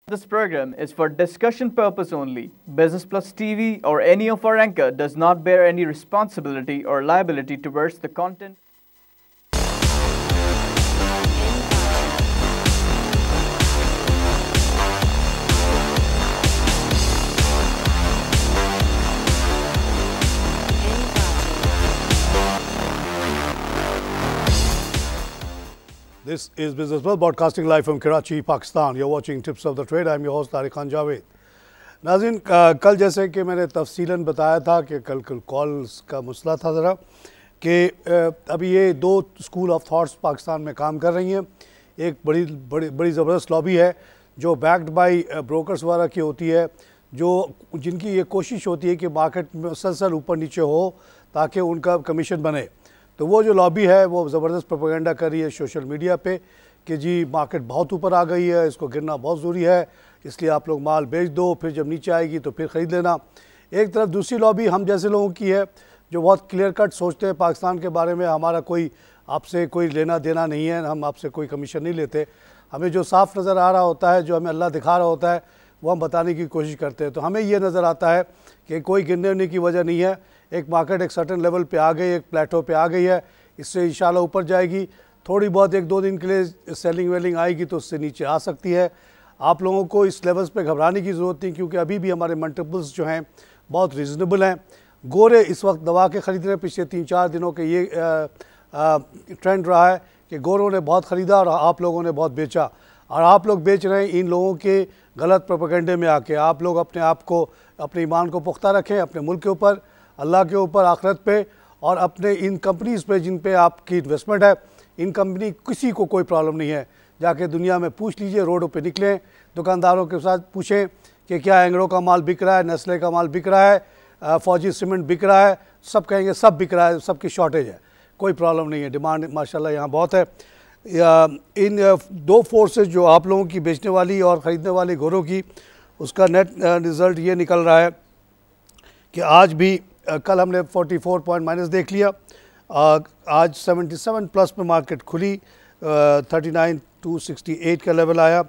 This program is for discussion purpose only. Business Plus TV or any of our anchor does not bear any responsibility or liability towards the content. This is Business Plus, broadcasting live from Karachi, Pakistan. You're watching Tips of the Trade. I'm your host Tariq Khan Javed. नाज़रीन, कल जैसे कि मैंने तफसीलन बताया था कि कल calls का मसला था ज़रा कि अभी ये दो स्कूल ऑफ थॉट्स पाकिस्तान में काम कर रही हैं। एक बड़ी ज़बरदस्त लॉबी है जो बैक्ड बाय ब्रोकर्स वगैरह की होती है, जो जिनकी ये कोशिश होती है कि मार्केट में मुसलसल ऊपर नीचे हो ताकि उनका कमीशन बने। तो वो जो लॉबी है वो ज़बरदस्त प्रोपेगेंडा कर रही है सोशल मीडिया पे कि जी मार्केट बहुत ऊपर आ गई है, इसको गिरना बहुत ज़रूरी है, इसलिए आप लोग माल बेच दो, फिर जब नीचे आएगी तो फिर ख़रीद लेना। एक तरफ दूसरी लॉबी हम जैसे लोगों की है जो बहुत क्लियर कट सोचते हैं पाकिस्तान के बारे में, हमारा कोई आपसे कोई लेना देना नहीं है, हम आपसे कोई कमीशन नहीं लेते, हमें जो साफ़ नज़र आ रहा होता है, जो हमें अल्लाह दिखा रहा होता है वो हम बताने की कोशिश करते हैं। तो हमें ये नज़र आता है कि कोई गिरने उड़ने की वजह नहीं है, एक मार्केट एक सर्टेन लेवल पे आ गई, एक प्लेटो पे आ गई है, इससे इंशाल्लाह ऊपर जाएगी। थोड़ी बहुत एक दो दिन के लिए सेलिंग वेलिंग आएगी तो उससे नीचे आ सकती है। आप लोगों को इस लेवल्स पे घबराने की ज़रूरत नहीं, क्योंकि अभी भी हमारे मल्टीपल्स जो हैं बहुत रीज़नेबल हैं। गोरे इस वक्त दबा के ख़रीद रहे हैं, पिछले 3-4 दिनों के ये ट्रेंड रहा है कि गोरों ने बहुत ख़रीदा और आप लोगों ने बहुत बेचा, और आप लोग बेच रहे हैं इन लोगों के गलत प्रोपेगेंडे में आके। आप लोग अपने आप को, अपने ईमान को पुख्ता रखें, अपने मुल्क के ऊपर, अल्लाह के ऊपर, आखिरत पे, और अपने इन कंपनीज़ पे जिन पे आपकी इन्वेस्टमेंट है। इन कंपनी किसी को कोई प्रॉब्लम नहीं है, जाके दुनिया में पूछ लीजिए, रोडों पे निकलें, दुकानदारों के साथ पूछें कि क्या एंग्रो का माल बिक रहा है, नेस्ले का माल बिक रहा है, फौजी सीमेंट बिक रहा है, सब कहेंगे सब बिक रहा है, सबकी शॉर्टेज है, कोई प्रॉब्लम नहीं है, डिमांड माशाल्लाह यहाँ बहुत है। इन दो फोर्सेस जो आप लोगों की बेचने वाली और ख़रीदने वाली गोरों की, उसका नेट रिज़ल्ट ये निकल रहा है कि आज भी कल हमने 44 पॉइंट माइनस देख लिया, आज 77 प्लस में मार्केट खुली, 39,268 का लेवल आया।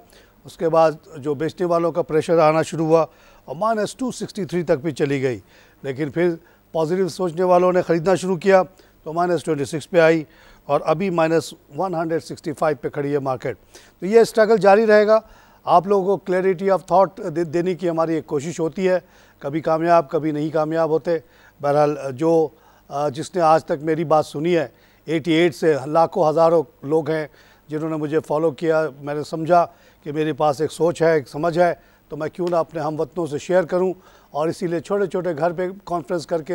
उसके बाद जो बेचने वालों का प्रेशर आना शुरू हुआ और -263 तक भी चली गई, लेकिन फिर पॉजिटिव सोचने वालों ने ख़रीदना शुरू किया तो -26 पे आई और अभी -165 पे खड़ी है मार्केट। तो ये स्ट्रगल जारी रहेगा। आप लोगों को क्लैरिटी ऑफ थॉट देने की हमारी एक कोशिश होती है, कभी कामयाब कभी नहीं कामयाब होते। बहरहाल जो जिसने आज तक मेरी बात सुनी है, 88 से लाखों हज़ारों लोग हैं जिन्होंने मुझे फॉलो किया, मैंने समझा कि मेरे पास एक सोच है, एक समझ है, तो मैं क्यों ना अपने हमवतनों से शेयर करूं, और इसीलिए छोटे छोटे घर पे कॉन्फ्रेंस करके,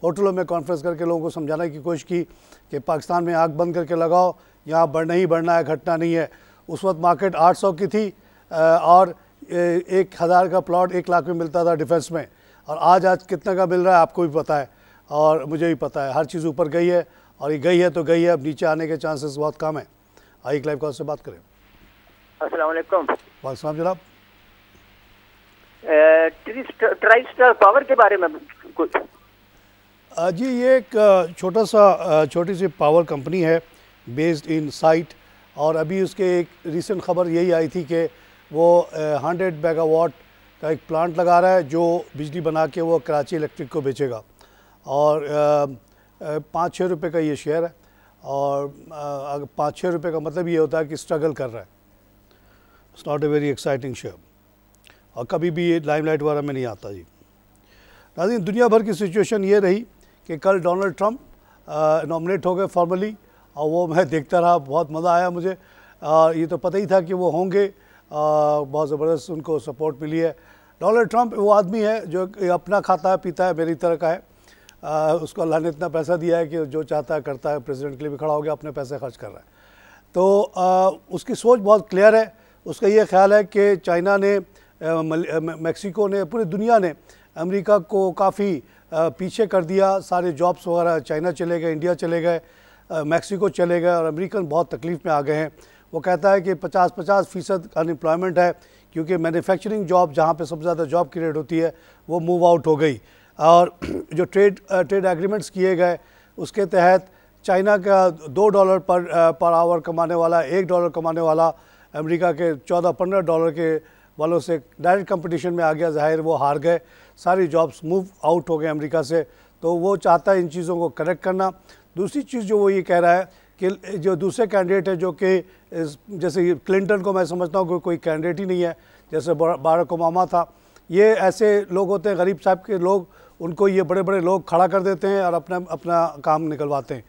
होटलों में कॉन्फ्रेंस करके लोगों को समझाने की कोशिश की कि पाकिस्तान में आँख बंद करके लगाओ, यहाँ बढ़ना ही बढ़ना है, घटना नहीं है। उस वक्त मार्केट 800 की थी और 1,000 का प्लॉट 1 लाख में मिलता था डिफेंस में, और आज कितना का मिल रहा है आपको भी पता है और मुझे भी पता है। हर चीज़ ऊपर गई है, और ये गई है तो गई है, अब नीचे आने के चांसेस बहुत कम है। आइए लाइव कॉल से बात करें। अस्सलाम वालेकुम। वालेकुम जनाब। ट्राइस्टार पावर के बारे में कुछ जी, ये एक छोटी सी पावर कंपनी है बेस्ड इन साइट, और अभी उसके एक रीसेंट खबर यही आई थी कि वो 100 मेगावाट का एक प्लांट लगा रहा है जो बिजली बना के वो कराची इलेक्ट्रिक को बेचेगा, और 5-6 रुपये का ये शेयर है, और 5-6 रुपये का मतलब ये होता है कि स्ट्रगल कर रहा है। It's not a very exciting share, और कभी भी ये लाइमलाइट वगैरह में नहीं आता जी। नाज़रीन, दुनिया भर की सिचुएशन ये रही कि कल डोनाल्ड ट्रंप नॉमिनेट हो गए फॉर्मली, और वो मैं देखता रहा, बहुत मज़ा आया मुझे। ये तो पता ही था कि वो होंगे, बहुत ज़बरदस्त उनको सपोर्ट मिली है। डोनाल्ड ट्रंप वो आदमी है जो अपना खाता है पीता है, मेरी तरह का है। उसको अल्लाह ने इतना पैसा दिया है कि जो चाहता है करता है, प्रेसिडेंट के लिए भी खड़ा हो गया, अपने पैसे खर्च कर रहा है। तो उसकी सोच बहुत क्लियर है। उसका ये ख्याल है कि चाइना ने, मैक्सिको ने, पूरी दुनिया ने अमेरिका को काफ़ी पीछे कर दिया। सारे जॉब्स वगैरह चाइना चले गए, इंडिया चले गए, मैक्सिको चले गए, और अमेरिकन बहुत तकलीफ़ में आ गए हैं। वो कहता है कि 50% अनएम्प्लॉयमेंट है, क्योंकि मैन्युफैक्चरिंग जॉब जहाँ पे सबसे ज़्यादा जॉब क्रिएट होती है वो मूव आउट हो गई। और जो ट्रेड एग्रीमेंट्स किए गए उसके तहत चाइना का $2 पर आवर कमाने वाला, $1 कमाने वाला अमेरिका के $14-15 के वालों से डायरेक्ट कंपटीशन में आ गया, ज़ाहिर वो हार गए, सारी जॉब्स मूव आउट हो गए अमेरिका से। तो वो चाहता है इन चीज़ों को करेक्ट करना। दूसरी चीज़ जो वो ये कह रहा है कि जो दूसरे कैंडिडेट है जो कि जैसे क्लिंटन को मैं समझता हूँ कोई कैंडिडेट ही नहीं है, जैसे बाराक ओबामा था, ये ऐसे लोग होते हैं गरीब साहब के लोग, उनको ये बड़े बड़े लोग खड़ा कर देते हैं और अपना काम निकलवाते हैं।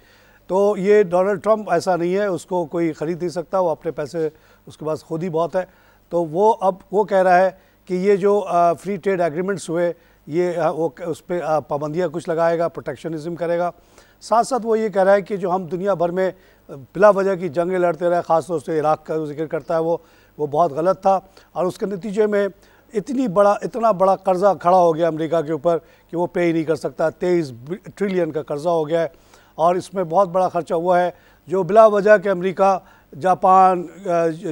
तो ये डोनाल्ड ट्रंप ऐसा नहीं है, उसको कोई ख़रीद नहीं सकता, वो अपने पैसे उसके पास खुद ही बहुत है। तो वो अब वो कह रहा है कि ये जो फ्री ट्रेड एग्रीमेंट्स हुए ये वो उस पर पाबंदियाँ कुछ लगाएगा, प्रोटेक्शनिज्म करेगा। साथ साथ वो ये कह रहा है कि जो हम दुनिया भर में बिला वजह की जंगें लड़ते रहे, ख़ासतौर से इराक़ का जिक्र करता है, वो बहुत गलत था और उसके नतीजे में इतना बड़ा कर्ज़ा खड़ा हो गया अमेरिका के ऊपर कि वो पे ही नहीं कर सकता। 23 ट्रिलियन का कर्ज़ा हो गया है और इसमें बहुत बड़ा खर्चा हुआ है जो बिला वजह के America, Japan,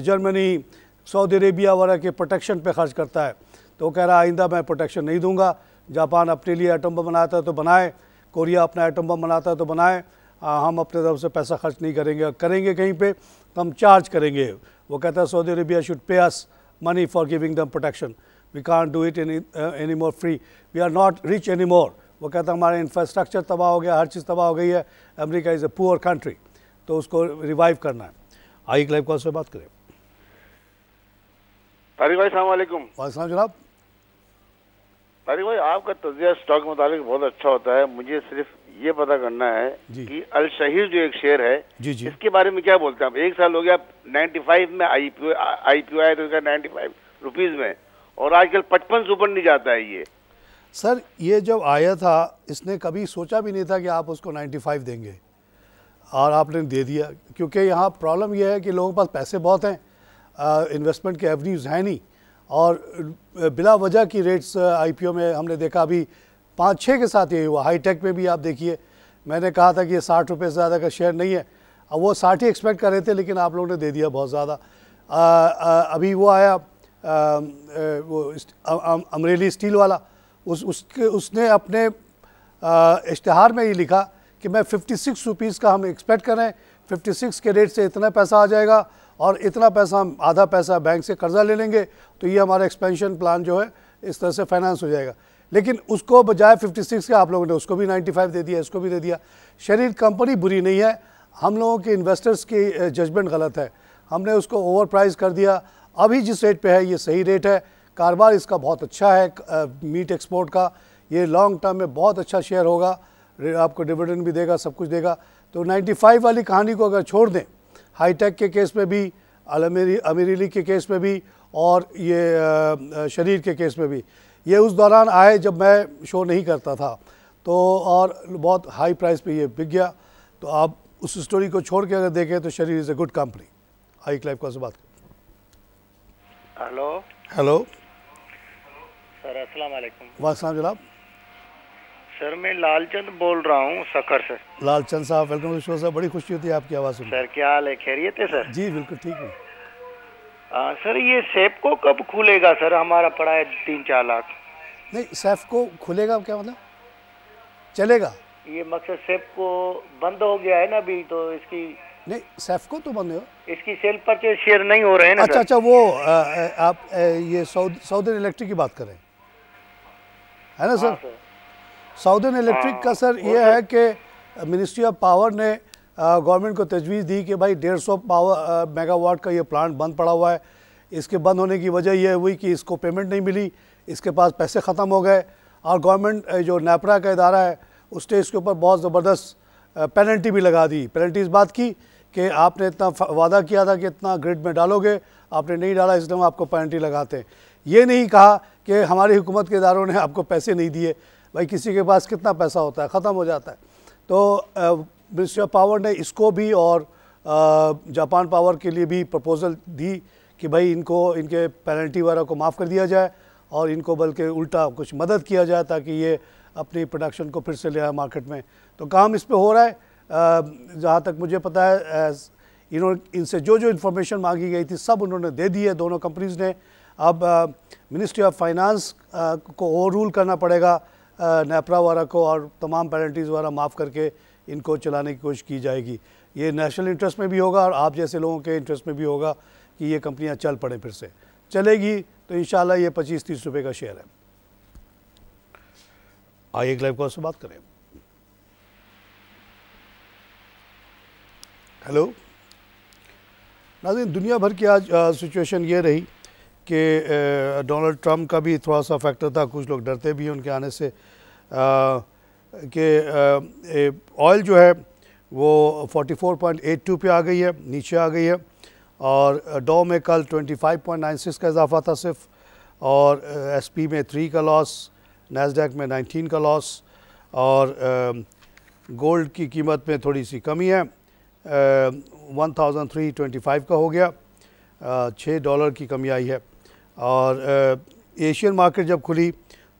Germany, Saudi Arabia वगैरह के प्रोटेक्शन पे खर्च करता है। तो वो कह रहा है आइंदा मैं प्रोटेक्शन नहीं दूंगा। जापान अपने लिए एटम बम बनाता है तो बनाए, कोरिया अपना एटम बम बनाता है तो बनाए, हम अपने तरफ से पैसा खर्च नहीं करेंगे, करेंगे कहीं पे तो हम चार्ज करेंगे। वो कहता है Saudi Arabia should pay us money for giving them protection, we can't do it any more free, we are not rich any more. वो कहता है हमारा इंफ्रास्ट्रक्चर तबाह हो गया, हर चीज़ तबाह हो गई है, America is a poor country, तो उसको रिवाइव करना है। आई लाइव कॉल से बात करें। तारिक भाई सलाम वालेकुम। वालेकुम जनाब। तारिक भाई आपका तज्जिया स्टॉक के मुताबिक बहुत अच्छा होता है, मुझे सिर्फ ये पता करना है कि अल शहीर जो एक शेयर है जी जी इसके बारे में क्या बोलते हैं आप? 1 साल हो गया, 95 में आईपीओ आया तो 95 रुपीज में, और आजकल 55 से ऊपर नहीं जाता है ये। सर ये जब आया था इसने कभी सोचा भी नहीं था कि आप उसको 95 देंगे और आपने दे दिया, क्योंकि यहाँ प्रॉब्लम यह है कि लोगों के पास पैसे बहुत हैं, इन्वेस्टमेंट के एवेन्यूज़ हैं नहीं, और बिला वजह की रेट्स आईपीओ में हमने देखा अभी 5-6 के साथ यही हुआ। हाईटेक में भी आप देखिए, मैंने कहा था कि ये 60 रुपये से ज़्यादा का शेयर नहीं है, अब वो 60 ही एक्सपेक्ट कर रहे थे लेकिन आप लोगों ने दे दिया बहुत ज़्यादा। अभी वो आया वो अमरेली स्टील वाला, उसने अपने इश्तिहार में ये लिखा कि मैं 56 रुपीज़ का हम एक्सपेक्ट कर रहे हैं, 56 के रेट से इतना पैसा आ जाएगा और इतना पैसा हम आधा पैसा बैंक से कर्जा ले लेंगे, तो ये हमारा एक्सपेंशन प्लान जो है इस तरह से फाइनेंस हो जाएगा। लेकिन उसको बजाय 56 के आप लोगों ने उसको भी 95 दे दिया, इसको भी दे दिया। शरीर कंपनी बुरी नहीं है, हम लोगों के इन्वेस्टर्स की जजमेंट गलत है, हमने उसको ओवर प्राइस कर दिया। अभी जिस रेट पे है ये सही रेट है, कारोबार इसका बहुत अच्छा है, मीट एक्सपोर्ट का, ये लॉन्ग टर्म में बहुत अच्छा शेयर होगा, आपको डिविडेंड भी देगा, सब कुछ देगा। तो 95 वाली कहानी को अगर छोड़ दें, हाईटेक के केस में भी, अमीरी के केस में भी, और ये शरीर के केस में भी, ये उस दौरान आए जब मैं शो नहीं करता था, तो और बहुत हाई प्राइस पे ये बिक गया। तो आप उस स्टोरी को छोड़ के अगर देखें तो शरीर is a good company. I Clive call से बात करें। हेलो हेलो सर, अस्सलाम वालेकुम। वालेकुम जनाब। सर मैं लालचंद बोल रहा हूँ सखर से। लालचंद साहब वेलकम टू शो। सर बड़ी खुशी होती है आपकी आवाज़ सुन। सर क्या हाल है, खैरियत है सर? जी बिल्कुल ठीक है। सर ये सेपको कब खुलेगा सर? हमारा पड़ा है 3-4 लाख। नहीं, सेफको खुलेगा क्या मतलब? चलेगा? ये मकसद सेपको बंद हो गया है ना अभी, तो इसकी नहीं, सेफको तो बंद हो, इसकी सेल परचेज शेयर नहीं हो रहे हैं ना। अच्छा अच्छा, वो आप ये साउदर्न इलेक्ट्रिक की बात कर रहे हैं, है ना सर? साउदर्न इलेक्ट्रिक का सर ये है कि मिनिस्ट्री ऑफ पावर ने गवर्नमेंट को तजवीज़ दी कि भाई 150 मेगावाट का ये प्लांट बंद पड़ा हुआ है। इसके बंद होने की वजह यह हुई कि इसको पेमेंट नहीं मिली, इसके पास पैसे ख़त्म हो गए, और गवर्नमेंट जो नेपरा का इदारा है उसने इसके ऊपर बहुत ज़बरदस्त पेनल्टी भी लगा दी। पेनल्टी इस बात की कि आपने इतना वादा किया था कि इतना ग्रिड में डालोगे, आपने नहीं डाला, इसलिए हम आपको पेनल्टी लगाते हैं। ये नहीं कहा कि हमारी हुकूमत के इदारों ने आपको पैसे नहीं दिए। भाई किसी के पास कितना पैसा होता है, ख़त्म हो जाता है। तो मिनिस्ट्री ऑफ पावर ने इसको भी और जापान पावर के लिए भी प्रपोज़ल दी कि भाई इनको इनके पेनल्टी वगैरह को माफ़ कर दिया जाए और इनको बल्कि उल्टा कुछ मदद किया जाए ताकि ये अपनी प्रोडक्शन को फिर से ले आए मार्केट में। तो काम इस पे हो रहा है। जहाँ तक मुझे पता है इनसे जो जो इन्फॉर्मेशन मांगी गई थी सब उन्होंने दे दी है, दोनों कंपनीज़ ने। अब मिनिस्ट्री ऑफ फाइनेंस को ओवर रूल करना पड़ेगा नेपरा वाला को, और तमाम पेनल्टीज़ वगैरह माफ़ करके इनको चलाने की कोशिश की जाएगी। ये नेशनल इंटरेस्ट में भी होगा और आप जैसे लोगों के इंटरेस्ट में भी होगा कि ये कंपनियां चल पड़ें, फिर से चलेगी तो इंशाल्लाह ये 25-30 रुपये का शेयर है। आइए एक लाइव कॉल से बात करें। हेलो नाज़रीन, दुनिया भर की आज सिचुएशन ये रही कि डोनाल्ड ट्रंप का भी थोड़ा सा फैक्टर था, कुछ लोग डरते भी हैं उनके आने से कि ऑयल जो है वो 44.82 पे आ गई है, नीचे आ गई है। और डॉ में कल 25.96 का इजाफा था सिर्फ, और एसपी में 3 का लॉस, नैस्डैक में 19 का लॉस, और गोल्ड की कीमत में थोड़ी सी कमी है, 1325 का हो गया, $6 की कमी आई है। और एशियन मार्केट जब खुली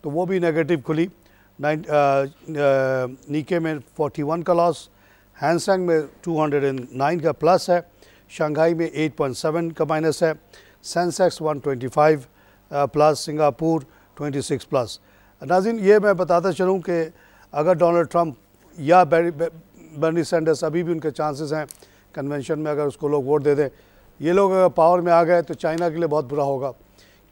तो वो भी नेगेटिव खुली, नीके में 41 का लॉस, हैंगसेंग में 209 का प्लस है, शंघाई में 8.7 का माइनस है, सेंसेक्स 125 प्लस, सिंगापुर 26 प्लस। नाज़रीन, ये मैं बताता चलूँ कि अगर डोनाल्ड ट्रंप या बर्नी सैंडर्स, अभी भी उनके चांसेस हैं कन्वेंशन में, अगर उसको लोग वोट दे दें, ये लोग अगर पावर में आ गए तो चाइना के लिए बहुत बुरा होगा,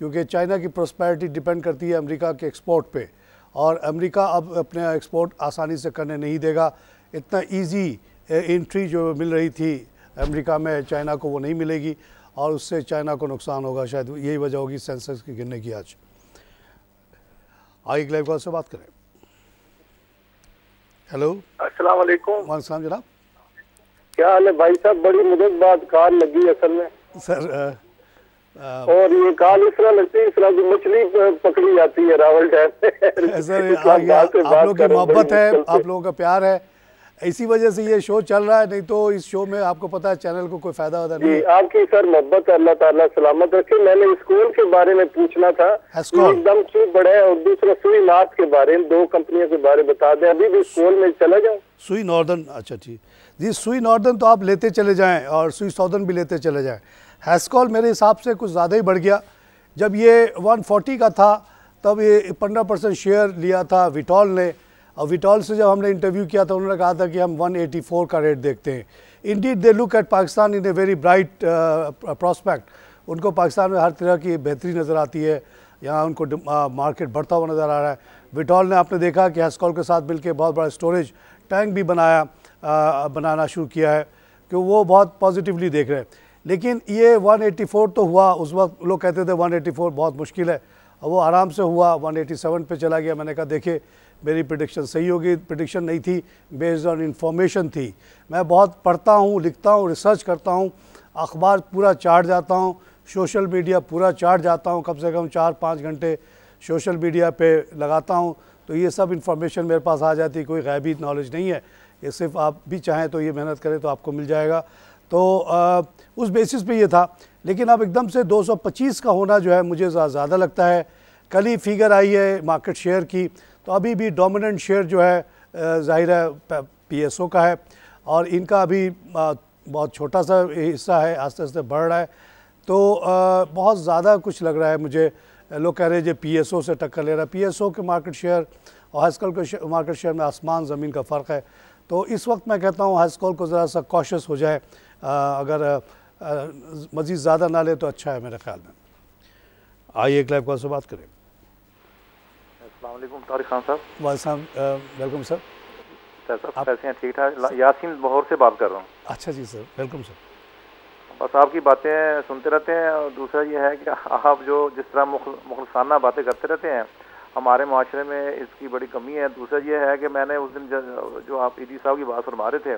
क्योंकि चाइना की प्रॉस्पेरिटी डिपेंड करती है अमेरिका के एक्सपोर्ट पे, और अमेरिका अब अपने एक्सपोर्ट आसानी से करने नहीं देगा। इतना इजी एंट्री जो मिल रही थी अमेरिका में चाइना को, वो नहीं मिलेगी, और उससे चाइना को नुकसान होगा। शायद यही वजह होगी सेंसेक्स के गिरने की। आज आइए लाइव कॉल से बात करें। हेलो, अस्सलाम वालेकुम। वालेकुम जनाब, क्या हाल है भाई साहब? बड़ी मुद्दत बाद कॉल लगी असल में सर। और ये कॉल इस तरह लगती है, इस तरह की मछली पकड़ी जाती है रावल डैम में। सर आप लोग की मोहब्बत है, आप लोगों का प्यार है, इसी वजह से ये शो चल रहा है, नहीं तो इस शो में आपको पता है चैनल को कोई फायदा होता नहीं। आपकी सर मोहब्बत, अल्लाह ताला सलामत रखे। मैंने स्कूल के बारे में पूछना था, एकदम चुप बड़ा है, और दूसरा सुई नॉर्थ के बारे में, 2 कंपनियों के बारे बता दें। अभी भी स्कूल में चला जाऊँ? सुई नॉर्दर्न, अच्छा ठीक जी, सुई नॉर्दर्न तो आप लेते चले जाएं, और सुई साउदर्न भी लेते चले जाएं। हैस्कॉल मेरे हिसाब से कुछ ज़्यादा ही बढ़ गया। जब ये 140 का था तब ये 15% शेयर लिया था विटॉल ने, और विटॉल से जब हमने इंटरव्यू किया था उन्होंने कहा था कि हम 184 का रेट देखते हैं। Indeed they look at Pakistan in a very bright prospect. उनको पाकिस्तान में हर तरह की बेहतरी नज़र आती है, यहाँ उनको मार्केट बढ़ता हुआ नज़र आ रहा है। विटॉल ने आपने देखा कि हैस्कॉल के साथ मिलकर बहुत बड़ा स्टोरेज टैंक भी बनाना शुरू किया है, कि वो बहुत पॉजिटिवली देख रहे हैं। लेकिन ये 184 तो हुआ, उस वक्त लोग कहते थे 184 बहुत मुश्किल है, और वो आराम से हुआ, 187 पे चला गया। मैंने कहा देखिए मेरी प्रेडिक्शन सही होगी, प्रेडिक्शन नहीं थी, बेस्ड ऑन इंफॉर्मेशन थी। मैं बहुत पढ़ता हूँ, लिखता हूँ, रिसर्च करता हूँ, अखबार पूरा चाट जाता हूँ, सोशल मीडिया पूरा चाट जाता हूँ, कम से कम 4-5 घंटे सोशल मीडिया पे लगाता हूँ, तो ये सब इंफॉर्मेशन मेरे पास आ जाती है। कोई गैबी नॉलेज नहीं है, ये सिर्फ आप भी चाहें तो ये मेहनत करें तो आपको मिल जाएगा। तो उस बेसिस पे ये था। लेकिन अब एकदम से 225 का होना जो है मुझे ज़्यादा लगता है। कल ही फिगर आई है मार्केट शेयर की, तो अभी भी डोमिनेंट शेयर जो है ज़ाहिर है PSO का है, और इनका अभी बहुत छोटा सा हिस्सा है, आस्ते आस्ते बढ़ रहा है। तो बहुत ज़्यादा कुछ लग रहा है मुझे। लोग कह रहे हैं जो PSO से टक्कर ले रहा है। PSO के मार्केट शेयर और हैस्कॉल के मार्केट शेयर में आसमान ज़मीन का फ़र्क है। तो इस वक्त मैं कहता हूँ हैस्कॉल को ज़रा सा कॉशियस हो जाए, अगर मज़ीद ज़्यादा ना ले तो अच्छा है मेरे ख्याल में। आइए एक लाइव कॉल से बात करें। अस्सलाम वालेकुम तारिक खान साहब। वालेकुम, वेलकम सर। आप कैसे हैं? ठीक ठाक। यासीन लाहौर से बात कर रहा हूँ। अच्छा जी सर, वेलकम सर। बस आपकी बातें सुनते रहते हैं, और दूसरा ये है कि आप जो जिस तरह मुखलसाना बातें करते रहते हैं, हमारे माशरे में इसकी बड़ी कमी है। दूसरा ये है कि मैंने उस दिन जो आप ईदी साहब की बात फरमा रहे थे,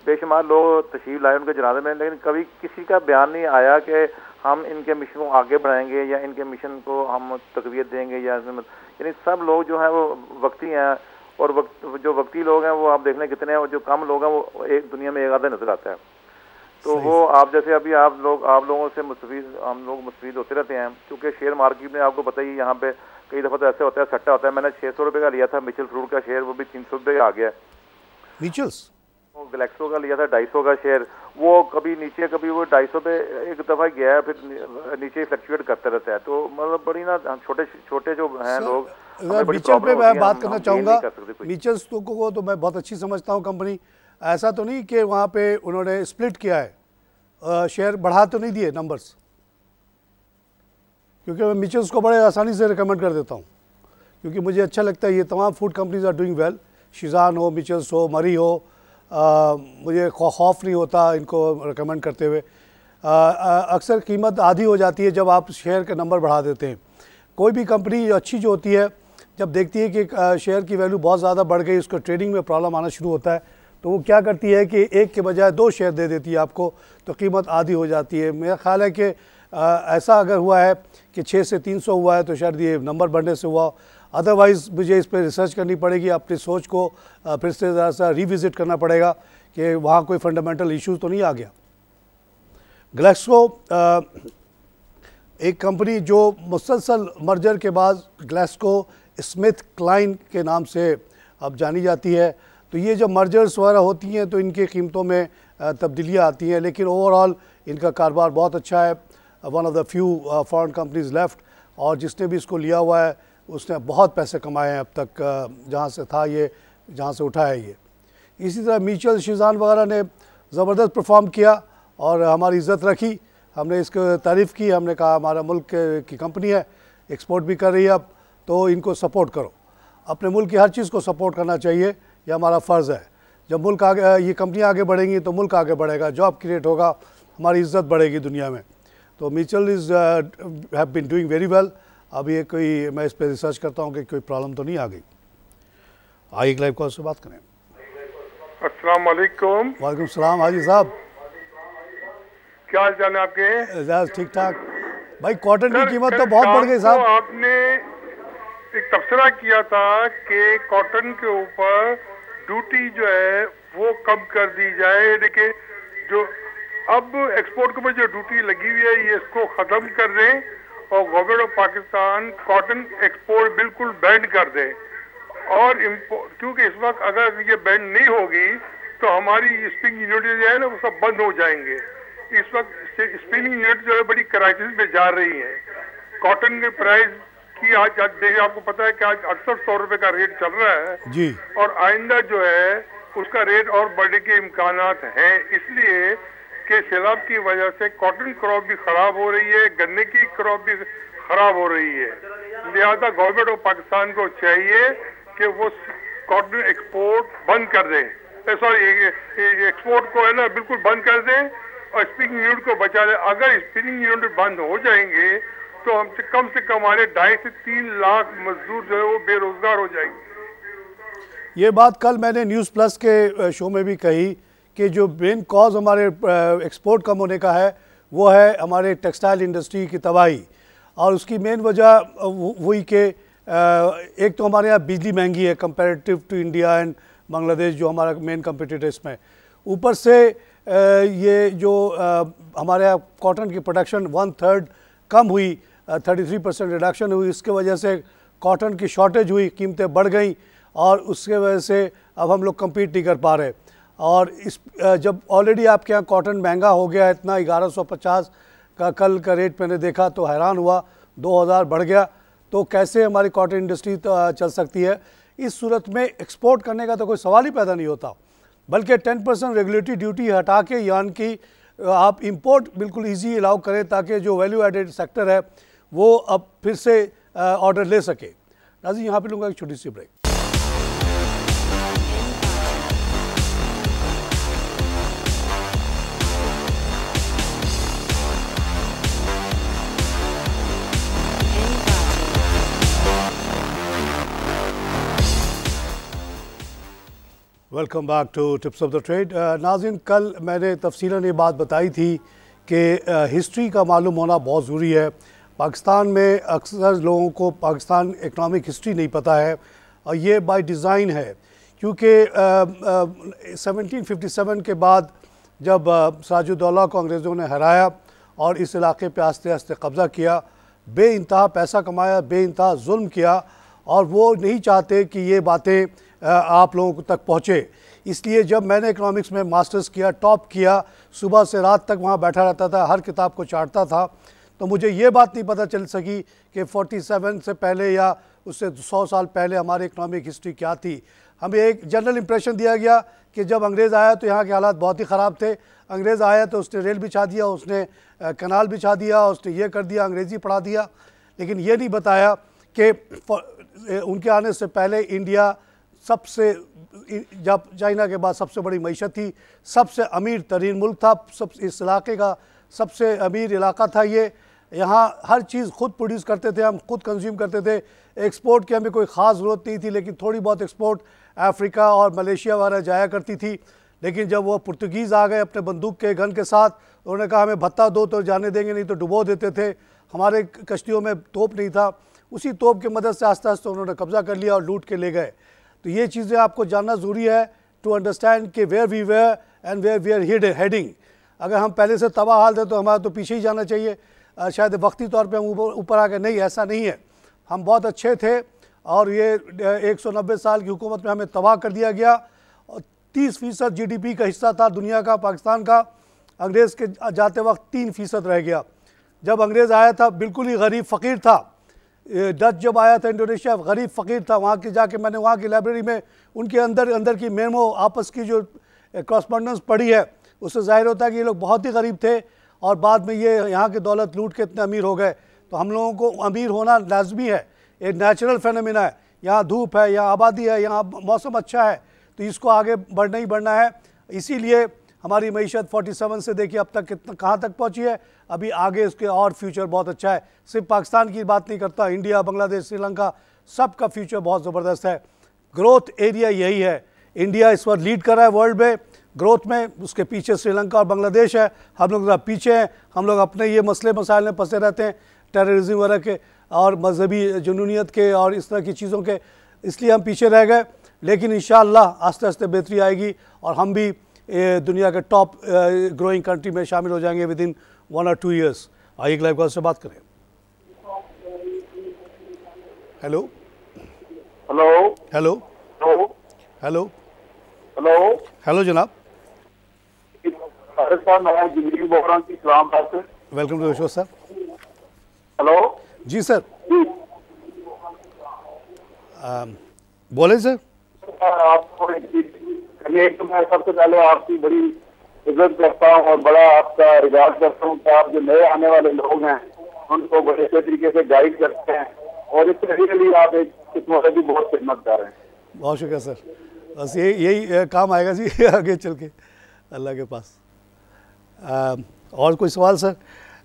बेशुमार लोग तशरीफ लाए उनके जनाजे में, लेकिन कभी किसी का बयान नहीं आया कि हम इनके मिशन को आगे बढ़ाएंगे या इनके मिशन को हम तकवीत देंगे, या यानी सब लोग जो हैं वो वक्ती हैं, और जो वक्ती लोग हैं वो आप देख लें कितने हैं, और जो कम लोग हैं वो एक दुनिया में एक आधा नजर आता है। तो वो आप जैसे अभी आप लोगों से हम लोग मुस्तफीद होते रहते हैं, क्योंकि शेयर मार्केट में आपको पता ही यहाँ पे कई दफ़ा तो ऐसे होता है, सट्टा होता है। मैंने 600 रुपये का लिया था मिचल फ्रूट का शेयर, वो भी 300 रुपये का आ गया। मिचल्स गैलेक्सो का लिया था 250 का शेयर, वो कभी नीचे कभी वो 250 पे एक दफ़ा गया है, फिर नीचे फ्लक्चुएट करते रहता है। तो मतलब बड़ी ना छोटे छोटे जो हैं लोग, मिचल पे मैं बात करना चाहूँगा। मिचल्स को तो मैं बहुत अच्छी समझता हूँ कंपनी। ऐसा तो नहीं कि वहाँ पे उन्होंने स्प्लिट किया है, शेयर बढ़ा तो नहीं दिए नंबर्स? क्योंकि मैं मिचेल्स को बड़े आसानी से रिकमेंड कर देता हूँ, क्योंकि मुझे अच्छा लगता है ये तमाम food companies are doing well. Shezan हो, मिचेल्स हो, मरी हो, मुझे खौफ नहीं होता इनको रिकमेंड करते हुए। अक्सर कीमत आधी हो जाती है जब आप शेयर के नंबर बढ़ा देते हैं। कोई भी कंपनी अच्छी जो होती है, जब देखती है कि शेयर की वैल्यू बहुत ज़्यादा बढ़ गई, उसको ट्रेडिंग में प्रॉब्लम आना शुरू होता है, तो वो क्या करती है कि एक के बजाय 2 शेयर दे देती है आपको, तो कीमत आधी हो जाती है। मेरा ख्याल है कि ऐसा अगर हुआ है कि 6 से 300 हुआ है तो शायद ये नंबर बढ़ने से हुआ। अदरवाइज़ मुझे इस पर रिसर्च करनी पड़ेगी, अपनी सोच को फिर से ज़रा सा रिविज़िट करना पड़ेगा कि वहाँ कोई फंडामेंटल इशू तो नहीं आ गया। ग्लैक्सो एक कंपनी जो मुसलसल मर्जर के बाद ग्लैक्सो स्मिथ क्लाइन के नाम से अब जानी जाती है। तो ये जब मर्जर्स वगैरह होती हैं तो इनकी कीमतों में तब्दीलियाँ आती हैं, लेकिन ओवरऑल इनका कारोबार बहुत अच्छा है। One of the few foreign companies left, और जिसने भी इसको लिया हुआ है उसने बहुत पैसे कमाए हैं अब तक, जहाँ से था ये, जहाँ से उठा है ये। इसी तरह मिचेल शीज़ान वगैरह ने ज़बरदस्त परफॉर्म किया और हमारी इज़्ज़त रखी, हमने इसको तारीफ़ की, हमने कहा हमारा मुल्क की कंपनी है, एक्सपोर्ट भी कर रही है अब, तो इनको सपोर्ट करो। अपने मुल्क की हर चीज़ को सपोर्ट करना चाहिए, ये हमारा फ़र्ज़ है। जब मुल्क आगे, ये कंपनियाँ आगे बढ़ेंगी तो मुल्क आगे बढ़ेगा, जॉब क्रिएट होगा, हमारी इज़्ज़त बढ़ेगी दुनिया में। तो Mitchell have been doing very well. अब ये कोई, मैं इस पर रिसर्च करता हूँ कि कोई प्रॉब्लम तो नहीं आ गई। आइए एक लाइव कॉल से बात करें। अस्सलाम वालेकुम। वालेकुम सलाम हाजी साहब, क्या हाल चाल है आपके? ठीक ठाक भाई। कॉटन की कीमत तो बहुत बढ़ गई साहब। आपने एक तबसरा किया था कि कॉटन के ऊपर ड्यूटी जो है वो कम कर दी जाए, देखिए जो अब एक्सपोर्ट के ऊपर जो ड्यूटी लगी हुई है ये इसको ख़त्म कर दें और government of Pakistan cotton export बिल्कुल बैन कर दे। और क्योंकि इस वक्त अगर ये बैन नहीं होगी तो हमारी स्पिनिंग यूनिट जो है ना वो सब बंद हो जाएंगे। इस वक्त स्पिनिंग यूनिट जो है बड़ी क्राइसिस में जा रही है। कॉटन के प्राइस की आज देखिए, आपको पता है कि आज 6800 रुपए का रेट चल रहा है जी, और आइंदा जो है उसका रेट और बढ़ने के इम्कानात हैं, इसलिए कि सैलाब की वजह से कॉटन क्रॉप भी खराब हो रही है, गन्ने की क्रॉप भी खराब हो रही है। लिहाजा गवर्नमेंट ऑफ पाकिस्तान को चाहिए कि वो कॉटन एक्सपोर्ट बंद कर दें, एक्सपोर्ट को है ना बिल्कुल बंद कर दें और स्पिनिंग यूनिट को बचा दें। अगर स्पिनिंग यूनिट बंद हो जाएंगे तो हम से कम हमारे 2.5 से 3 लाख मजदूर जो है वो बेरोजगार हो जाएंगे। ये बात कल मैंने न्यूज़ प्लस के शो में भी कही कि जो मेन कॉज हमारे एक्सपोर्ट कम होने का है वो है हमारे टेक्सटाइल इंडस्ट्री की तबाही। और उसकी मेन वजह हुई कि एक तो हमारे यहाँ बिजली महंगी है comparative to India and Bangladesh, जो हमारा मेन कंपटीटर इसमें। ऊपर से ये जो हमारे यहाँ कॉटन की प्रोडक्शन 1/3 कम हुई, 33% रिडक्शन हुई। इसके वजह से कॉटन की शॉर्टेज हुई, कीमतें बढ़ गई और उसके वजह से अब हम लोग कम्पीट नहीं कर पा रहे। और इस जब ऑलरेडी आपके यहाँ कॉटन महंगा हो गया इतना, 1150 का कल का रेट मैंने देखा तो हैरान हुआ, 2000 बढ़ गया, तो कैसे हमारी कॉटन इंडस्ट्री चल सकती है। इस सूरत में एक्सपोर्ट करने का तो कोई सवाल ही पैदा नहीं होता, बल्कि 10% रेगुलेटरी ड्यूटी हटा के यानी कि आप इंपोर्ट बिल्कुल इजी अलाउ करें ताकि जो वैल्यू एडेड सेक्टर है वो अब फिर से ऑर्डर ले सके। नाज़रीन, यहाँ पे लूँगा एक छोटी सी break. Welcome back to tips of the trade. नाज़रीन, कल मैंने तफसीलन ये बात बताई थी कि हिस्ट्री का मालूम होना बहुत ज़रूरी है। पाकिस्तान में अक्सर लोगों को पाकिस्तान इकनॉमिक हिस्ट्री नहीं पता है और ये बाय डिज़ाइन है, क्योंकि 1757 के बाद जब सिराजुद्दौला को अंग्रेज़ों ने हराया और इस इलाके पे आस्ते आस्ते कब्ज़ा किया, बेइंतहा पैसा कमाया, बेइंतहा जुल्म किया, और वो नहीं चाहते कि ये बातें आप लोगों तक पहुँचे। इसलिए जब मैंने इकनॉमिक्स में मास्टर्स किया, टॉप किया, सुबह से रात तक वहाँ बैठा रहता था, हर किताब को चाटता था, तो मुझे ये बात नहीं पता चल सकी कि 47 से पहले या उससे 100 साल पहले हमारी इकनॉमिक हिस्ट्री क्या थी। हमें एक जनरल इम्प्रेशन दिया गया कि जब अंग्रेज़ आया तो यहाँ के हालात बहुत ही ख़राब थे। अंग्रेज़ आया तो उसने रेल बिछा दिया, उसने कनाल बिछा दिया, उसने ये कर दिया, अंग्रेज़ी पढ़ा दिया। लेकिन ये नहीं बताया कि उनके आने से पहले इंडिया सबसे, जब चाइना के बाद सबसे बड़ी मईशत थी, सबसे अमीर तरीन मुल्क था, सब इस इलाके का सबसे अमीर इलाका था ये। यहाँ हर चीज़ खुद प्रोड्यूस करते थे, हम खुद कंज्यूम करते थे, एक्सपोर्ट की हमें कोई ख़ास ज़रूरत नहीं थी, लेकिन थोड़ी बहुत एक्सपोर्ट अफ्रीका और मलेशिया वगैरह जाया करती थी। लेकिन जब वो पुर्तगीज़ आ गए अपने बंदूक के गन के साथ, उन्होंने कहा हमें भत्ता दो तो जाने देंगे, नहीं तो डुबो देते थे। हमारे कश्तियों में तोप नहीं था, उसी तोप की मदद से आस्ते आस्ते उन्होंने कब्ज़ा कर लिया और लूट के ले गए। तो ये चीज़ें आपको जानना ज़रूरी है टू अंडरस्टैंड कि where we were and where we are heading. अगर हम पहले से तबाह हाल थे तो हमारा तो पीछे ही जाना चाहिए, शायद वक्ती तौर पे हम ऊपर आ गए। नहीं, ऐसा नहीं है, हम बहुत अच्छे थे और ये 190 साल की हुकूमत में हमें तबाह कर दिया गया। 30% GDP का हिस्सा था दुनिया का, पाकिस्तान का। अंग्रेज़ के जाते वक्त 3% रह गया। जब अंग्रेज़ आया था बिल्कुल ही गरीब फ़कीर था। डच जब आया था इंडोनेशिया, गरीब फ़कीर था। वहाँ के जाके मैंने वहाँ की लाइब्रेरी में उनके अंदर की मेमो आपस की जो कॉरस्पॉन्डेंस पढ़ी है, उससे ज़ाहिर होता है कि ये लोग बहुत ही गरीब थे और बाद में ये यहाँ की दौलत लूट के इतने अमीर हो गए। तो हम लोगों को अमीर होना लाजमी है, एक नेचुरल फेनोमेना है। यहाँ धूप है, यहाँ आबादी है, यहाँ मौसम अच्छा है, तो इसको आगे बढ़ना ही बढ़ना है। इसीलिए हमारी मईशत 47 से देखिए अब तक कितना कहाँ तक पहुँची है। अभी आगे उसके और फ्यूचर बहुत अच्छा है। सिर्फ पाकिस्तान की बात नहीं करता, इंडिया, बांग्लादेश, श्रीलंका, सबका फ्यूचर बहुत ज़बरदस्त है। ग्रोथ एरिया यही है। इंडिया इस वक्त लीड कर रहा है वर्ल्ड में ग्रोथ में, उसके पीछे श्रीलंका और बांग्लादेश है। हम लोग ज़रा पीछे हैं, हम लोग अपने ये मसले मसाइल में फंसे रहते हैं, टेररिज्म वगैरह के और मजहबी जुनूनियत के और इस तरह की चीज़ों के, इसलिए हम पीछे रह गए। लेकिन इंशाअल्लाह आस्ते आस्ते बेहतरी आएगी और हम भी दुनिया के टॉप ग्रोइंग कंट्री में शामिल हो जाएंगे विद इन 1 or 2 years। आइए लाइव कॉल से बात करें। Hello hello hello hello hello hello hello जनाब, welcome to the show sir. Hello ji sir, बोले सर। आपको एक तो मैं सबसे पहले आपकी बड़ी इज्जत करता हूँ और बड़ा आपका रिगार्ड करता हूँ कि आप जो नए आने वाले लोग हैं उनको बड़े अच्छे तरीके से गाइड करते हैं और इस तरीके के लिए आप एक किस्म की बहुत खिदमत कर रहे हैं। बहुत शुक्रिया सर, बस यही काम आएगा जी आगे चल के अल्लाह के पास। और कोई सवाल सर?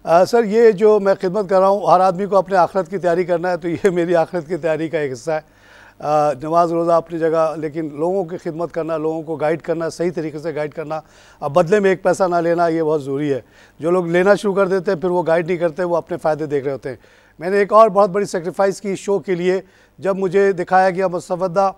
सर ये जो मैं खिदमत कर रहा हूँ, हर आदमी को अपने आखिरत की तैयारी करना है, तो ये मेरी आखिरत की तैयारी का एक हिस्सा है। नमाज रोज़ा अपनी जगह, लेकिन लोगों की खिदमत करना, लोगों को गाइड करना, सही तरीके से गाइड करना, अब बदले में एक पैसा ना लेना, ये बहुत ज़रूरी है। जो लोग लेना शुरू कर देते हैं फिर वो गाइड नहीं करते, वो अपने फ़ायदे देख रहे होते हैं। मैंने एक और बहुत बड़ी सेक्रीफाइस की शो के लिए, जब मुझे दिखाया गया मुसवदा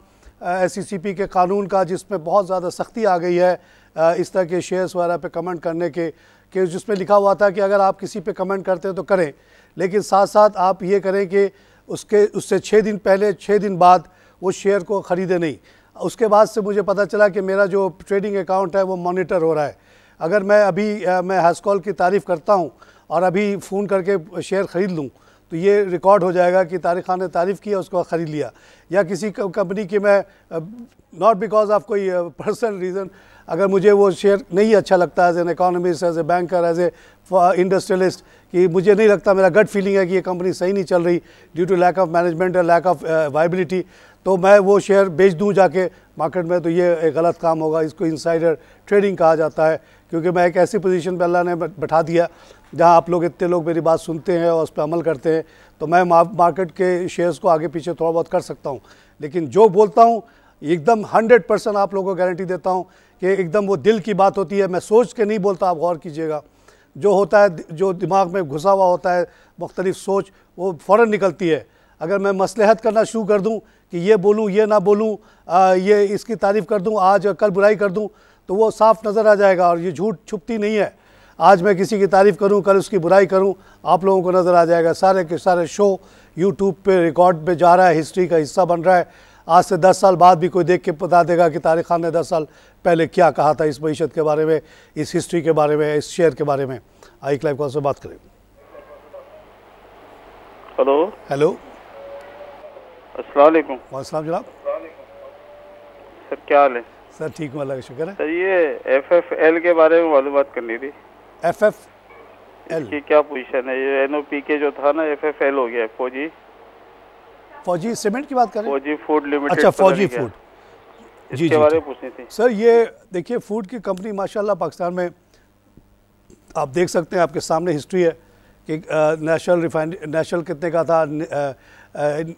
SECP के कानून का, जिसमें बहुत ज़्यादा सख्ती आ गई है इस तरह के शेयर्स वगैरह पे कमेंट करने के, कि जिसमें लिखा हुआ था कि अगर आप किसी पे कमेंट करते हैं तो करें, लेकिन साथ साथ आप ये करें कि उससे 6 दिन पहले 6 दिन बाद वो शेयर को ख़रीदे नहीं। उसके बाद से मुझे पता चला कि मेरा जो ट्रेडिंग अकाउंट है वो मॉनिटर हो रहा है। अगर मैं अभी मैं हैस्कॉल की तारीफ़ करता हूँ और अभी फ़ोन करके शेयर ख़रीद लूँ तो ये रिकॉर्ड हो जाएगा कि तारिक खान ने तारीफ़ किया, उसके बाद ख़रीद लिया। या किसी कंपनी की मैं नॉट बिकॉज ऑफ कोई पर्सनल रीज़न, अगर मुझे वो शेयर नहीं अच्छा लगता as an economist, as a banker, as an industrialist, कि मुझे नहीं लगता, मेरा गट फीलिंग है कि ये कंपनी सही नहीं चल रही due to lack of management और लैक ऑफ वाइबिलिटी, तो मैं वो शेयर बेच दूं जाके मार्केट में, तो ये एक गलत काम होगा। इसको इनसाइडर ट्रेडिंग कहा जाता है, क्योंकि मैं एक ऐसी पोजीशन पे अल्लाह ने बैठा दिया जहां आप लोग इतने लोग मेरी बात सुनते हैं और उस पर अमल करते हैं, तो मैं मार्केट के शेयर्स को आगे पीछे थोड़ा बहुत कर सकता हूं। लेकिन जो बोलता हूं एकदम 100% आप लोगों को गारंटी देता हूं कि एकदम वो दिल की बात होती है, मैं सोच के नहीं बोलता, आप गौर कीजिएगा। जो होता है, जो दिमाग में घुसा हुआ होता है मुख्तलिफ सोच, वो फ़ौरन निकलती है। अगर मैं मसलहत करना शुरू कर दूं कि ये बोलूं, ये ना बोलूं, ये इसकी तारीफ़ कर दूं, आज कल बुराई कर दूं, तो वो साफ़ नज़र आ जाएगा और ये झूठ छुपती नहीं है। आज मैं किसी की तारीफ़ करूं, कल उसकी बुराई करूं, आप लोगों को नज़र आ जाएगा। सारे के सारे शो यूट्यूब पे रिकॉर्ड पे जा रहा है, हिस्ट्री का हिस्सा बन रहा है। आज से 10 साल बाद भी कोई देख के बता देगा कि तारिक खान ने 10 साल पहले क्या कहा था इस मईशत के बारे में, इस हिस्ट्री के बारे में, इस शेयर के बारे में। आइए लाइव कॉल से बात करें। हेलो हेलो, अस्सलाम वालेकुम। वालेकुम जनाब। सर क्या हाल है? सर ठीक हूँ, अल्लाह का शुक्र है। सर ये FFL के बारे में मालूमात करनी थी। इसकी क्या पोजीशन है? ये NOPK जो था ना FFL हो गया, फौजी सीमेंट की बात करें, फौजी फूड लिमिटेड। अच्छा, फौजी फूड, जी इसके बारे में पूछनी थी सर। ये देखिए फूड की कंपनी माशाल्लाह पाकिस्तान में आप देख सकते हैं, आपके सामने हिस्ट्री है कि नेशनल कितने का था,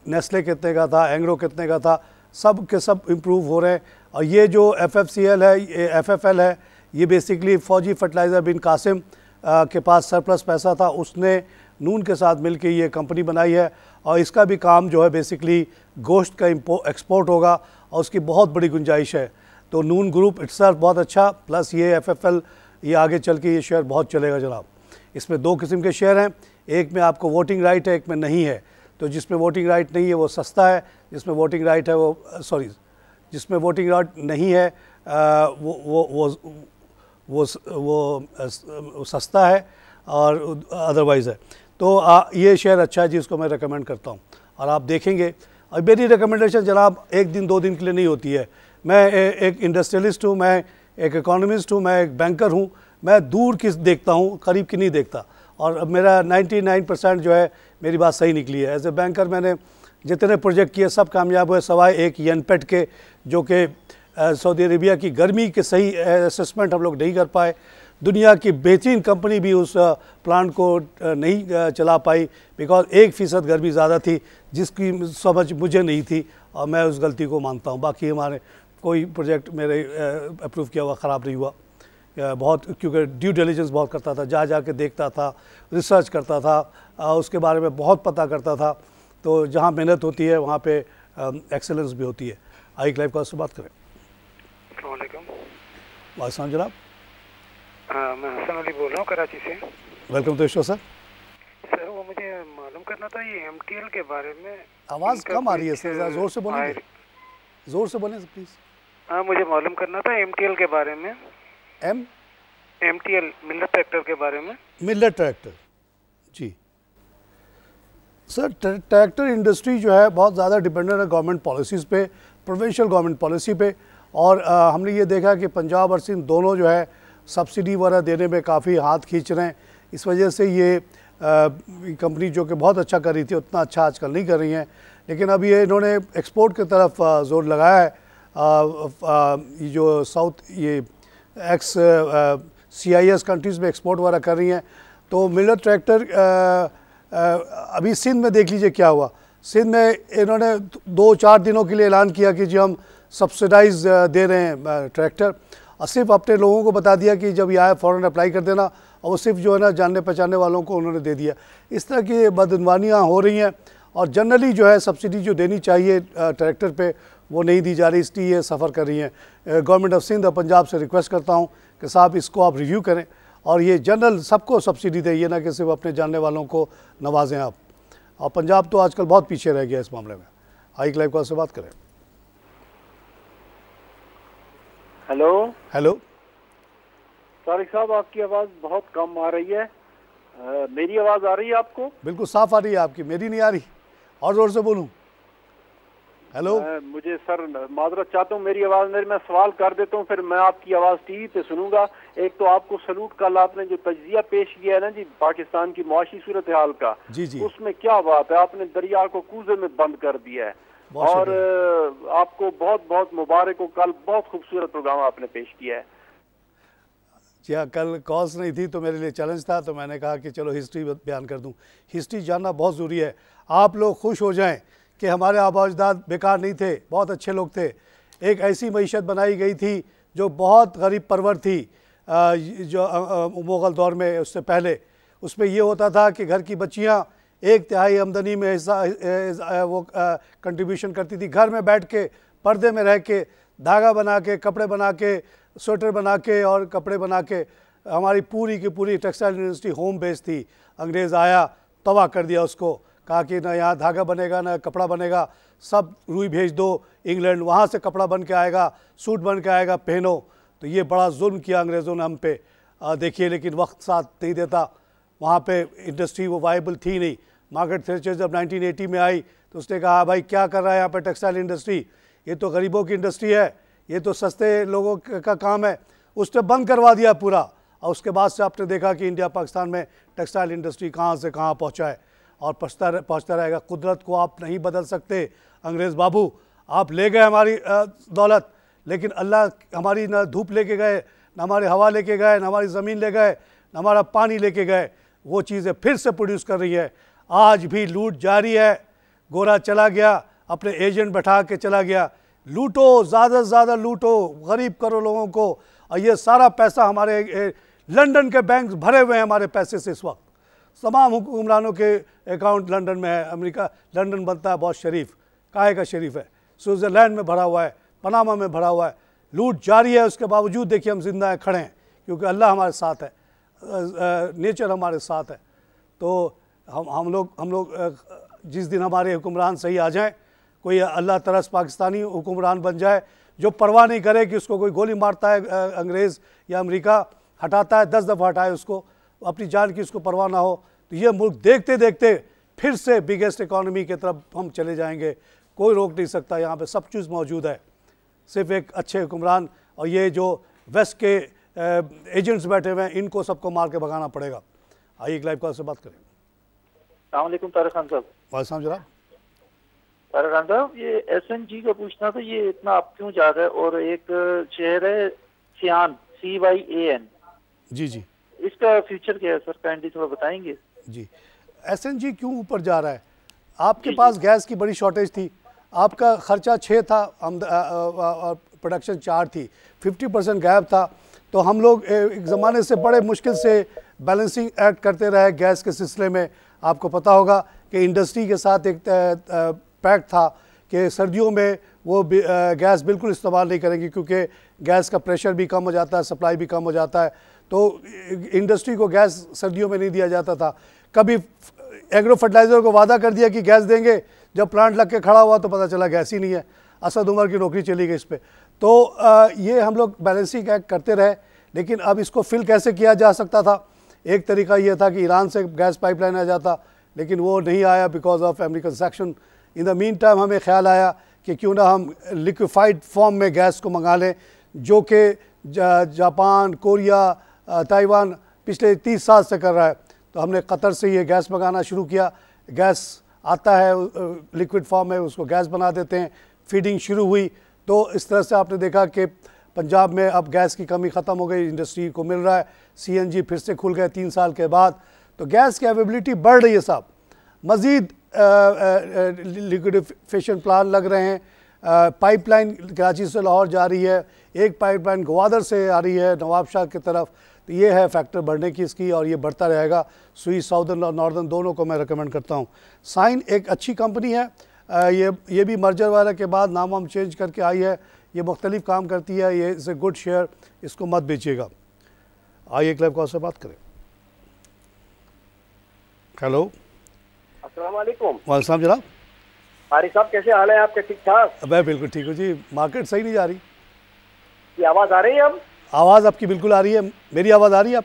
नेस्ले कितने का था, एंग्रो कितने का था, सब के सब इम्प्रूव हो रहे हैं। और ये जो FFCL है, ये FFL है, ये बेसिकली फौजी फर्टिलाइज़र बिन कासिम के पास सरप्लस पैसा था, उसने नून के साथ मिलकर ये कंपनी बनाई है। और इसका भी काम जो है बेसिकली गोश्त का एक्सपोर्ट होगा और उसकी बहुत बड़ी गुंजाइश है। तो नून ग्रुप इट्सल्फ बहुत अच्छा, प्लस ये FFL, ये आगे चल के ये शेयर बहुत चलेगा जनाब। इसमें 2 किस्म के शेयर हैं, एक में आपको वोटिंग राइट है, एक में नहीं है। तो जिसमें वोटिंग राइट नहीं है वो सस्ता है, जिसमें वोटिंग राइट है वो जिसमें वोटिंग राइट नहीं है वो सस्ता है और अदरवाइज़ है। तो ये शेयर अच्छा है जी, इसको मैं रेकमेंड करता हूँ। और आप देखेंगे, और मेरी रिकमेंडेशन जनाब 1 दिन 2 दिन के लिए नहीं होती है। मैं एक इंडस्ट्रियलिस्ट हूँ, मैं एक इकोनॉमिस्ट हूँ, मैं एक बैंकर हूँ, मैं दूर की देखता हूँ, करीब की नहीं देखता। और मेरा 99% जो है मेरी बात सही निकली है। एज ए बैंकर मैंने जितने प्रोजेक्ट किए सब कामयाब हुए, सवाए एक YNPET के, जो कि सऊदी अरेबिया की गर्मी के सही असेसमेंट हम लोग नहीं कर पाए। दुनिया की बेहतरीन कंपनी भी उस प्लांट को नहीं चला पाई, बिकॉज 1% गर्मी ज़्यादा थी, जिसकी समझ मुझे नहीं थी और मैं उस गलती को मानता हूँ। बाकी हमारे कोई प्रोजेक्ट मेरे अप्रूव किया हुआ ख़राब नहीं हुआ बहुत, क्योंकि ड्यू डिलिजेंस बहुत करता था, जा के देखता था, रिसर्च करता था, उसके बारे में बहुत पता करता था। तो जहाँ मेहनत होती है वहाँ पे एक्सेलेंस भी होती है। आइक लाइव कॉल से बात करें। वालेकुम जनाब, मैं हसन अली बोल रहा हूँ कराची से। Welcome to show sir. Sir वो मुझे मालूम करना था ये MTL के बारे में। आवाज़ कम आ रही है सर, ज़ोर से बोलेंगे, ज़ोर से बोलें प्लीज़। हाँ, मुझे मालूम करना था MTL के बारे में। MTL मिलेट ट्रैक्टर के बारे में। मिलेट ट्रैक्टर, जी सर। ट्रैक्टर इंडस्ट्री जो है बहुत ज़्यादा डिपेंडेंट है गवर्नमेंट पॉलिसीज़ पे, प्रोविंशियल गवर्नमेंट पॉलिसी पे। और हमने ये देखा कि पंजाब और सिंध दोनों जो है सब्सिडी वगैरह देने में काफ़ी हाथ खींच रहे हैं। इस वजह से ये कंपनी जो कि बहुत अच्छा कर रही थी उतना अच्छा आजकल नहीं कर रही हैं। लेकिन अब ये इन्होंने एक्सपोर्ट की तरफ ज़ोर लगाया है। ये जो साउथ ये CIS कंट्रीज़ में एक्सपोर्ट वगैरह कर रही हैं। तो मिलेट ट्रैक्टर अभी सिंध में देख लीजिए क्या हुआ। सिंध में इन्होंने 2-4 दिनों के लिए ऐलान किया कि जी हम सब्सिडाइज दे रहे हैं ट्रैक्टर, और सिर्फ अपने लोगों को बता दिया कि जब ये आए फ़ौरन अप्लाई कर देना, और वो सिर्फ जो है ना जानने पहचानने वालों को उन्होंने दे दिया। इस तरह की बदनवानियाँ हो रही हैं। और जनरली जो है सब्सिडी जो देनी चाहिए ट्रैक्टर पे वो नहीं दी जा रही, इसलिए ये सफ़र कर रही हैं। गवर्नमेंट ऑफ सिंध और पंजाब से रिक्वेस्ट करता हूँ कि साहब इसको आप रिव्यू करें और ये जनरल सबको सब्सिडी दें, ये ना कि सिर्फ अपने जानने वालों को नवाजें आप। और पंजाब तो आजकल बहुत पीछे रह गया इस मामले में। हाइक लाइव कॉल से बात करें। हेलो तारिक साहब, आपकी आवाज़ बहुत कम आ रही है। मेरी आवाज़ आ रही है आपको? बिल्कुल साफ आ रही है आपकी, मेरी नहीं आ रही। और जोर से बोलूं? हेलो, मुझे सर माजरत चाहता हूँ, मेरी आवाज़ मैं सवाल कर देता हूँ, फिर मैं आपकी आवाज़ टीवी पे सुनूंगा। एक तो आपको सलूट, कल आपने जो तजिया पेश किया है ना जी पाकिस्तान की मुआशी सूरत हाल का, जी, उसमें क्या बात है, आपने दरिया को कूजे में बंद कर दिया है। और आपको बहुत बहुत मुबारक हो, कल बहुत खूबसूरत प्रोग्राम आपने पेश किया है। जी हाँ, कल कॉल्स नहीं थी तो मेरे लिए चैलेंज था, तो मैंने कहा कि चलो हिस्ट्री बयान कर दूं। हिस्ट्री जानना बहुत ज़रूरी है। आप लोग खुश हो जाएं कि हमारे आबा अजदाद बेकार नहीं थे, बहुत अच्छे लोग थे। एक ऐसी मईशत बनाई गई थी जो बहुत गरीब परवर थी, जो मुग़ल दौर में, उससे पहले उसमें ये होता था कि घर की बच्चियाँ 1/3 आमदनी में हिस्सा वो कंट्रीब्यूशन करती थी। घर में बैठ के पर्दे में रह के धागा बना के, कपड़े बना के, स्वेटर बना के और कपड़े बना के, हमारी पूरी की पूरी टेक्सटाइल इंडस्ट्री होम बेस्ड थी। अंग्रेज़ आया, तबाह कर दिया उसको, कहा कि ना यहाँ धागा बनेगा ना कपड़ा बनेगा, सब रुई भेज दो इंग्लैंड, वहाँ से कपड़ा बन के आएगा, सूट बन के आएगा, पहनो। तो ये बड़ा जुल्म किया अंग्रेज़ों ने हम पे, देखिए। लेकिन वक्त साथ नहीं देता, वहाँ पे इंडस्ट्री वो वायबल थी नहीं। मार्गरेट थैचर जब 1980 में आई तो उसने कहा भाई क्या कर रहा है यहाँ पे टेक्सटाइल इंडस्ट्री, ये तो गरीबों की इंडस्ट्री है, ये तो सस्ते लोगों का काम है। उसने बंद करवा दिया पूरा, और उसके बाद से आपने देखा कि इंडिया पाकिस्तान में टेक्सटाइल इंडस्ट्री कहाँ से कहाँ पहुँचा है और पहुँचता रहेगा। कुदरत को आप नहीं बदल सकते अंग्रेज़ बाबू, आप ले गए हमारी दौलत, लेकिन अल्लाह हमारी न धूप लेके गए, न हमारी हवा लेके गए, न हमारी ज़मीन ले गए, न हमारा पानी लेके गए। वो चीज़ें फिर से प्रोड्यूस कर रही है। आज भी लूट जारी है। गोरा चला गया, अपने एजेंट बैठा के चला गया। लूटो, ज़्यादा से ज़्यादा लूटो, गरीब करो लोगों को। और ये सारा पैसा हमारे लंदन के बैंक भरे हुए हैं हमारे पैसे से। इस वक्त तमाम हुक्मरानों के अकाउंट लंदन में है। अमेरिका लंदन बनता है बहुत शरीफ, काहे का शरीफ है। स्विट्ज़रलैंड में भरा हुआ है, पनामा में भरा हुआ है। लूट जारी है, उसके बावजूद देखिए हम जिंदा हैं, खड़े हैं, क्योंकि अल्लाह हमारे साथ है, नेचर हमारे साथ है। तो हम लोग जिस दिन हमारे हुक्मरान सही आ जाएं, कोई अल्लाह तरस पाकिस्तानी हुक्मरान बन जाए जो परवाह नहीं करे कि उसको कोई गोली मारता है अंग्रेज़ या अमेरिका, हटाता है 10 दफ़ा हटाए उसको, अपनी जान की उसको परवाह ना हो, तो ये मुल्क देखते देखते फिर से बिगेस्ट इकॉनमी की तरफ हम चले जाएंगे। कोई रोक नहीं सकता। यहाँ पे सब चीज़ मौजूद है, सिर्फ एक अच्छे हुक्मरान और ये जो वेस्ट के एजेंट्स बैठे हुए हैं, इनको सबको मार के भगाना पड़ेगा। आइए एक लाइव कॉल से बात करें। अस्सलामुअलैकुम तारिक खान साहब। वालेकुम जनाब। तारिक खान साहब, ये SNG का पूछना था, ये इतना आप क्यों जा रहे हैं? और एक शहर है सियान, CYAN। जी जी, इसका फ्यूचर क्या है सर, काइंडली थोड़ा बताएंगे? जी, SNG क्यों ऊपर जा रहा है? आपके पास गैस की बड़ी शॉर्टेज थी, आपका खर्चा 6 था और प्रोडक्शन 4 थी, 50% गैप था। तो हम लोग एक ज़माने से बड़े मुश्किल से बैलेंसिंग एक्ट करते रहे गैस के सिलसिले में। आपको पता होगा कि इंडस्ट्री के साथ एक पैक्ट था कि सर्दियों में वो गैस बिल्कुल इस्तेमाल नहीं करेंगे, क्योंकि गैस का प्रेशर भी कम हो जाता है, सप्लाई भी कम हो जाता है। तो इंडस्ट्री को गैस सर्दियों में नहीं दिया जाता था। कभी एग्रो फर्टिलाइज़र को वादा कर दिया कि गैस देंगे, जब प्लांट लग के खड़ा हुआ तो पता चला गैस ही नहीं है। असद उमर की नौकरी चली गई इस पर। तो ये हम लोग बैलेंसिंग एक्ट करते रहे, लेकिन अब इसको फिल कैसे किया जा सकता था? एक तरीका ये था कि ईरान से गैस पाइपलाइन आ जाता, लेकिन वो नहीं आया because of American section. In the mean time हमें ख्याल आया कि क्यों ना हम लिक्विफाइड फॉर्म में गैस को मंगा लें, जो कि जापान, कोरिया, ताइवान पिछले 30 साल से कर रहा है। तो हमने कतर से ये गैस मंगाना शुरू किया। गैस आता है लिक्विड फॉर्म में, उसको गैस बना देते हैं, फीडिंग शुरू हुई। तो इस तरह से आपने देखा कि पंजाब में अब गैस की कमी ख़त्म हो गई, इंडस्ट्री को मिल रहा है। CNG फिर से खुल गए 3 साल के बाद। तो गैस की अवेलेबिलिटी बढ़ रही है साहब। मज़ीद लिक्विडिफिकेशन प्लान लग रहे हैं। पाइपलाइन कराची से लाहौर जा रही है, एक पाइपलाइन ग्वादर से आ रही है नवाबशाह की तरफ। तो ये है फैक्टर बढ़ने की इसकी, और ये बढ़ता रहेगा। स्वीट साउदर्न और नॉर्दर्न दोनों को मैं रिकमेंड करता हूँ। साइन एक अच्छी कंपनी है, ये भी मर्जर वाला के बाद नाम हम चेंज करके आई है। ये मुख्तलिफ काम करती है, ये इज़ ए गुड शेयर, इसको मत बेचिएगा। आइए एक लाइव कॉल से बात करें। हेलो, अस्सलाम वालेकुम। वालेकुम जनाब। तारिक साहब, कैसे हाल है आपके? ठीक ठाक? मैं बिल्कुल ठीक हूँ जी। मार्केट सही नहीं जा रही। ये आवाज़ आ रही है अब? आवाज़ आपकी बिल्कुल आ रही है। मेरी आवाज़ आ रही है आप?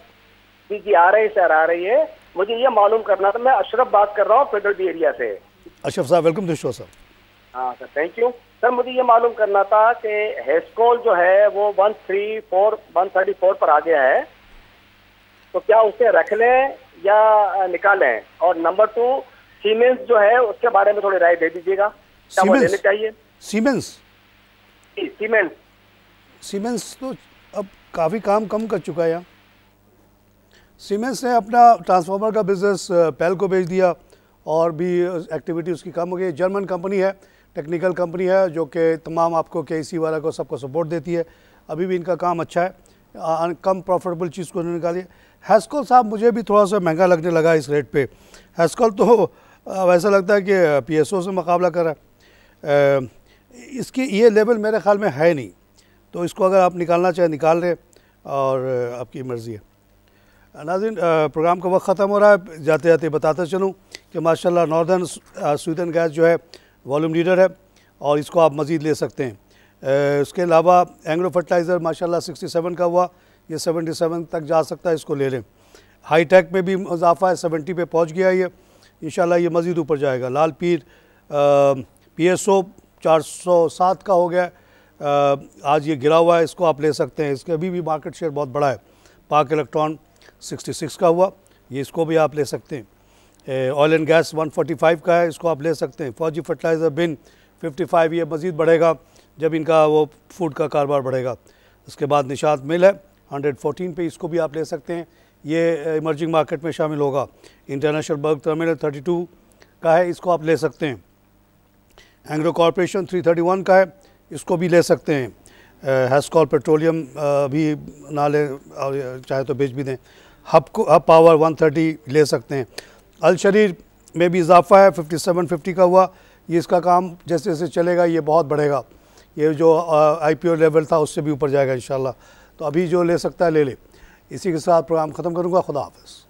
जी जी, आ रही है सर, आ रही है। मुझे ये मालूम करना था, मैं अशरफ बात कर रहा हूँ फेडरल एरिया से। अशरफ साहब, वेलकम टू शो सर। हाँ सर, थैंक यू सर। मुझे ये मालूम करना था कि हेस्कोल जो है वो 134 पर आ गया है, तो क्या उसे रख लें या निकालें? और नंबर 2, सीमेंस जो है उसके बारे में थोड़ी राय दे दीजिएगा, क्या वो लेने चाहिए? सीमेंस तो अब काफ़ी काम कम कर चुका है। सीमेंस ने अपना ट्रांसफार्मर का बिजनेस पेल को बेच दिया और भी एक्टिविटी उसकी कम हो गई। जर्मन कंपनी है, टेक्निकल कंपनी है, जो कि तमाम आपको KC वाला को सबको सपोर्ट देती है। अभी भी इनका काम अच्छा है, कम प्रॉफिटेबल चीज़ को निकालिए। हेस्कोल साहब मुझे भी थोड़ा सा महंगा लगने लगा इस रेट पे। हेस्कोल तो वैसा लगता है कि PSO से मुकाबला कर रहा है। इसकी ये लेवल मेरे ख्याल में है नहीं, तो इसको अगर आप निकालना चाहें निकाल लें, और आपकी मर्ज़ी है। नाज़रीन, प्रोग्राम का वक्त ख़त्म हो रहा है। जाते जाते बताता चलूँ कि माशाल्लाह नॉर्दर्न स्वीडन गैस जो है वॉल्यूम लीडर है, और इसको आप मज़ीद ले सकते हैं। उसके अलावा एंग्रो फर्टिलाइज़र माशाल्लाह 67 का हुआ, ये 77 तक जा सकता है, इसको ले लें। हाई टेक में भी इजाफा है, 70 पे पहुंच गया ये, इंशाल्लाह ये मज़ीद ऊपर जाएगा। लाल पीर PSO 407 का हो गया, आज ये गिरा हुआ है, इसको आप ले सकते हैं। इसके अभी भी मार्केट शेयर बहुत बड़ा है, पाक इलेक्ट्रॉन 66 का हुआ, ये इसको भी आप ले सकते हैं। ऑयल एंड गैस 145 का है, इसको आप ले सकते हैं। फौजी फर्टिलाइज़र बिन 55, ये मज़ीद बढ़ेगा जब इनका वो फूड का कारोबार बढ़ेगा। उसके बाद निशात मिल है 114 पे, इसको भी आप ले सकते हैं, ये इमर्जिंग मार्केट में शामिल होगा। इंटरनेशनल बल्क टर्मिनल 32 का है, इसको आप ले सकते हैं। एंग्रो कॉरपोरेशन 331 का है, इसको भी ले सकते हैं। हैस्कॉल पेट्रोलियम भी ना ले और चाहे तो बेच भी दें। हब पावर 130 ले सकते हैं। अल शरीर में भी इजाफा है, 5750 का हुआ, ये इसका काम जैसे जैसे चलेगा ये बहुत बढ़ेगा, ये जो IPO लेवल था उससे भी ऊपर जाएगा इंशाल्लाह। तो अभी जो ले सकता है ले ले। इसी के साथ प्रोग्राम ख़त्म करूँगा। खुदा हाफ़िज़।